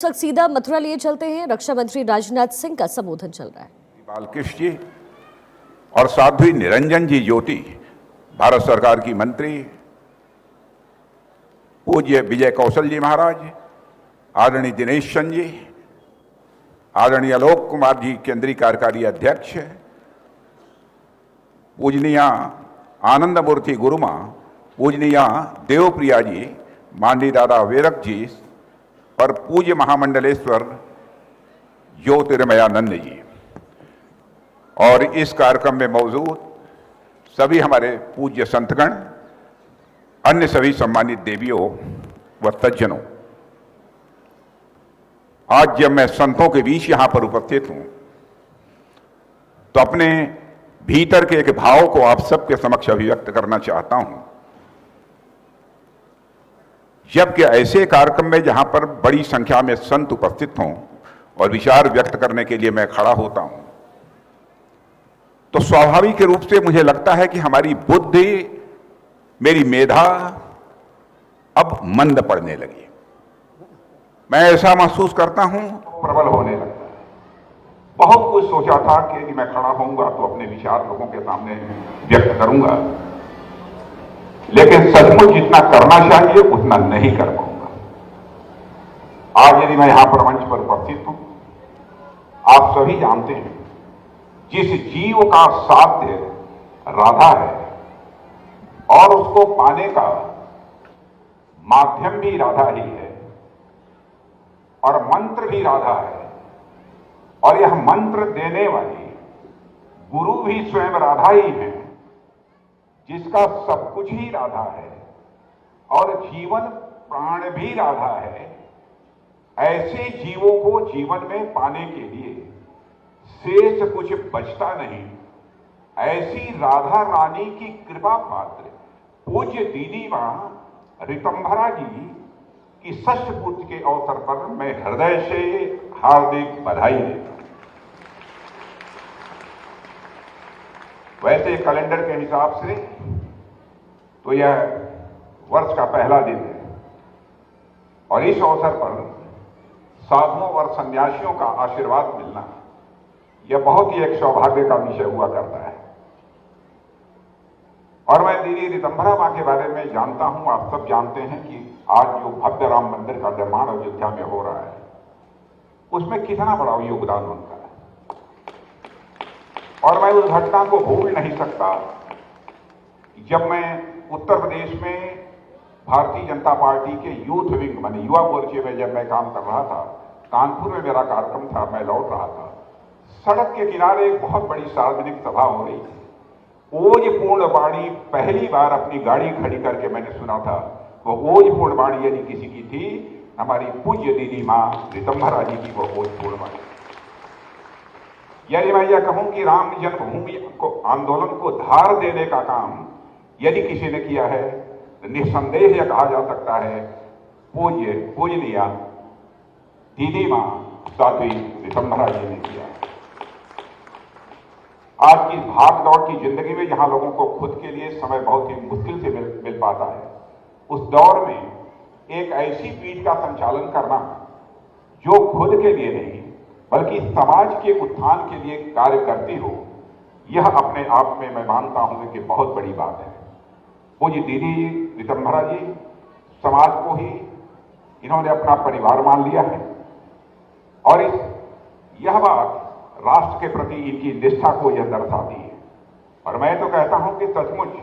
सीधा मथुरा लिए चलते हैं। रक्षा मंत्री राजनाथ सिंह का संबोधन चल रहा है। बालकृष्ण जी और साध्वी निरंजन जी ज्योति, भारत सरकार की मंत्री, पूज्य विजय कौशल जी महाराज, आदरणीय दिनेश चंद जी, आदरणीय आलोक कुमार जी केंद्रीय कार्यकारी अध्यक्ष, पूजनीय आनंद मूर्ति गुरुमा, पूजनीय देवप्रिया जी, मांडी दादा वेरक जी और पूज्य महामंडलेश्वर ज्योतिर्मयानंद जी, और इस कार्यक्रम में मौजूद सभी हमारे पूज्य संतगण, अन्य सभी सम्मानित देवियों व सज्जनों, आज जब मैं संतों के बीच यहां पर उपस्थित हूं तो अपने भीतर के एक भाव को आप सबके समक्ष अभिव्यक्त करना चाहता हूं। जबकि ऐसे कार्यक्रम में जहां पर बड़ी संख्या में संत उपस्थित हों और विचार व्यक्त करने के लिए मैं खड़ा होता हूं, तो स्वाभाविक रूप से मुझे लगता है कि हमारी बुद्धि, मेरी मेधा अब मंद पड़ने लगी। मैं ऐसा महसूस करता हूं, प्रबल होने लगता है। बहुत कुछ सोचा था कि मैं खड़ा होऊंगा तो अपने विचार लोगों के सामने व्यक्त करूंगा, लेकिन सचमुच जितना करना चाहिए उतना नहीं कर पाऊंगा। आज यदि मैं यहां पर मंच पर उपस्थित हूं, आप सभी जानते हैं जिस जीव का साध्य राधा है और उसको पाने का माध्यम भी राधा ही है और मंत्र भी राधा है, और यह मंत्र देने वाली गुरु भी स्वयं राधा ही है, जिसका सब कुछ ही राधा है और जीवन प्राण भी राधा है। ऐसे जीवों को जीवन में पाने के लिए शेष कुछ बचता नहीं। ऐसी राधा रानी की कृपा पात्र पूज्य दीदी मां ऋतंभरा जी की षष्ठ पूर्ति के अवसर पर मैं हृदय से हार्दिक बधाई देता हूं। वैसे कैलेंडर के हिसाब से तो यह वर्ष का पहला दिन है और इस अवसर पर साधुओं और सन्यासियों का आशीर्वाद मिलना यह बहुत ही एक सौभाग्य का विषय हुआ करता है। और मैं दीदी ऋतंभरा मां के बारे में जानता हूं, आप सब जानते हैं कि आज जो भव्य राम मंदिर का निर्माण अयोध्या में हो रहा है, उसमें कितना बड़ा योगदान उनका है। और मैं उस घटना को भूल नहीं सकता जब मैं उत्तर प्रदेश में भारतीय जनता पार्टी के यूथ विंग माने युवा मोर्चे में जब मैं काम कर रहा था, कानपुर में मेरा कार्यक्रम था, मैं लौट रहा था, सड़क के किनारे एक बहुत बड़ी सार्वजनिक सभा हो रही थी। ओज पूर्णवाणी पहली बार अपनी गाड़ी खड़ी करके मैंने सुना था। वो ओज पूर्णवाणी यदि किसी की थी, हमारी पूज्य दीदी मां ऋतंभरा जी की वो ओज पूर्णवाणी। यदि मैं यह कहूं कि राम जन्मभूमि को आंदोलन को धार देने का काम यदि किसी ने किया है, तो निस्संदेह यह कहा जा सकता है पूजनीय दीदी मां साध्वी ऋतंभरा जी ने किया। आज की भाग दौड़ की जिंदगी में जहां लोगों को खुद के लिए समय बहुत ही मुश्किल से मिल पाता है, उस दौर में एक ऐसी पीठ का संचालन करना जो खुद के लिए नहीं बल्कि समाज के उत्थान के लिए कार्य करती हो, यह अपने आप में मैं मानता हूं कि बहुत बड़ी बात है। पूज्य दीदी ऋतंभरा जी समाज को ही इन्होंने अपना परिवार मान लिया है और यह बात राष्ट्र के प्रति इनकी निष्ठा को यह दर्शाती है। और मैं तो कहता हूं कि सचमुच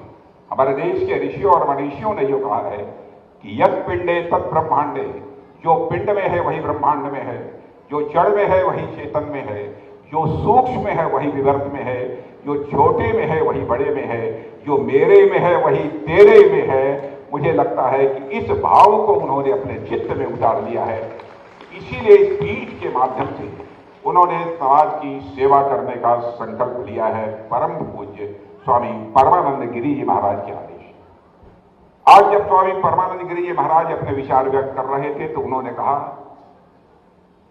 हमारे देश के ऋषियों और मनीषियों ने जो कहा है कि यत् पिंडे तत् ब्रह्मांडे, जो पिंड में है वही ब्रह्मांड में है, जो जड़ में है वही चेतन में है, जो सूक्ष्म में है वही विवर्त में है, जो छोटे में है वही बड़े में है, जो मेरे में है वही तेरे में है। मुझे लगता है कि इस भाव को उन्होंने अपने चित्त में उतार लिया है। इसीलिए इस पीठ के माध्यम से उन्होंने समाज की सेवा करने का संकल्प लिया है। परम पूज्य स्वामी परमानंद गिरि जी महाराज के आदेश। आज जब स्वामी परमानंद गिरि जी महाराज अपने विचार व्यक्त कर रहे थे तो उन्होंने कहा,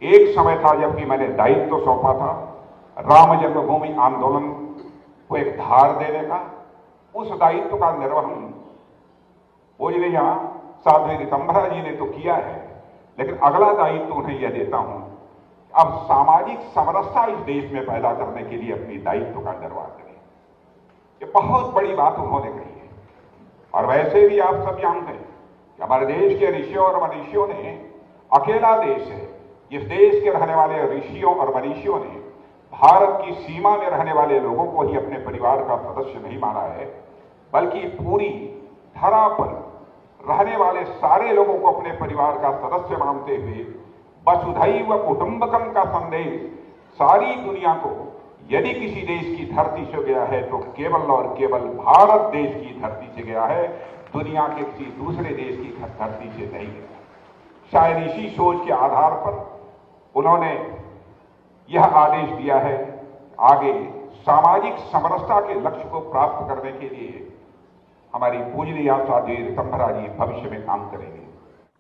एक समय था जबकि मैंने दायित्व सौंपा था राम जन्मभूमि आंदोलन को एक धार देने का, उस दायित्व का निर्वहन पूजनीय साध्वी ऋतंभरा जी ने तो किया है, लेकिन अगला दायित्व उन्हें यह देता हूं, अब सामाजिक समरसता इस देश में पैदा करने के लिए अपनी दायित्व का निर्वाह करें। ये बहुत बड़ी बात उन्होंने कही है। और वैसे भी आप सब जानते हैं कि हमारे देश के ऋषियों और मनीषियों ने, अकेला देश है जिस देश के रहने वाले ऋषियों और मनीषियों ने भारत की सीमा में रहने वाले लोगों को ही अपने परिवार का सदस्य नहीं माना है, बल्कि पूरी धरा पर रहने वाले सारे लोगों को अपने परिवार का सदस्य मानते हुए वसुधैव कुटुंबकम का संदेश सारी दुनिया को यदि किसी देश की धरती से गया है तो केवल और केवल भारत देश की धरती से गया है, दुनिया के किसी दूसरे देश की धरती से नहीं गया। शायद इसी सोच के आधार पर उन्होंने यह आदेश दिया है, आगे सामाजिक समरसता के लक्ष्य को प्राप्त करने के लिए हमारी पूजनीय आचार्य ऋतंभरा जी भविष्य में काम करेंगे।